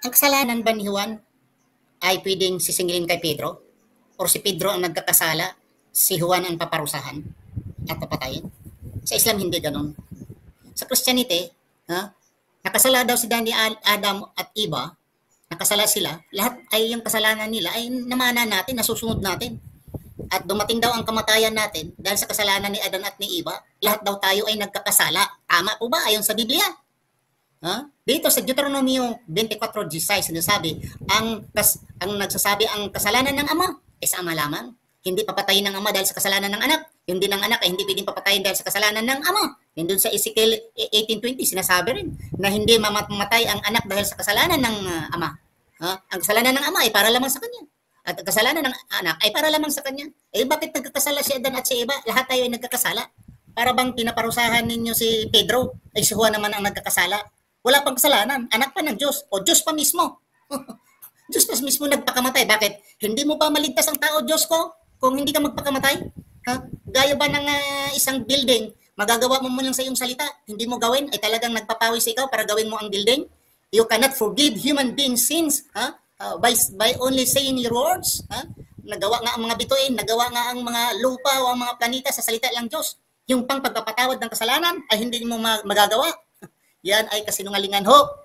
Ang kasalanan ba ni Juan ay pwedeng sisingilin kay Pedro? Or si Pedro ang nagkakasala, si Juan ang paparusahan at papatayin? Sa Islam, hindi ganun. Sa Christianity, ha, nakasala daw si Dani Adam at Eva, nakasala sila, lahat ay yung kasalanan nila ay namana natin, nasusunod natin. At dumating daw ang kamatayan natin dahil sa kasalanan ni Adan at ni Eva, lahat daw tayo ay nagkakasala. Tama po ba ayon sa Biblia? Ha? Dito sa Deuteronomio 24:16 sinasabi, ang nagsasabi ang kasalanan ng ama ay sa ama lamang. Hindi papatayin ng ama dahil sa kasalanan ng anak. Yung din ng anak ay hindi pwedeng papatayin dahil sa kasalanan ng ama. Yung dun sa Ezekiel 18:20 sinasabi rin na hindi mamamatay ang anak dahil sa kasalanan ng ama. Ha? Ang kasalanan ng ama ay para lamang sa kanya. At ang kasalanan ng anak ay para lamang sa kanya. Eh bakit nagkakasala si Adan at si Eva? Lahat tayo ay nagkakasala. Para bang pinaparusahan ninyo si Pedro? Ay si Juan naman ang nagkakasala. Wala pang kasalanan. Anak pa ng Diyos. O Diyos pa mismo. Diyos pa mismo nagpakamatay. Bakit? Hindi mo pa maligtas ang tao, Diyos ko, kung hindi ka magpakamatay? Ha? Gaya ba ng isang building, magagawa mo lang sa iyong salita, hindi mo gawin, ay talagang nagpapawis ikaw para gawin mo ang building? You cannot forgive human beings sins, ha? By only saying your words, ha? Nagawa nga ang mga bituin, nagawa nga ang mga lupa o ang mga planeta sa salita lang Diyos. Yung pang pagpapatawad ng kasalanan ay hindi mo magagawa. Yan ay kasinungalingan ho.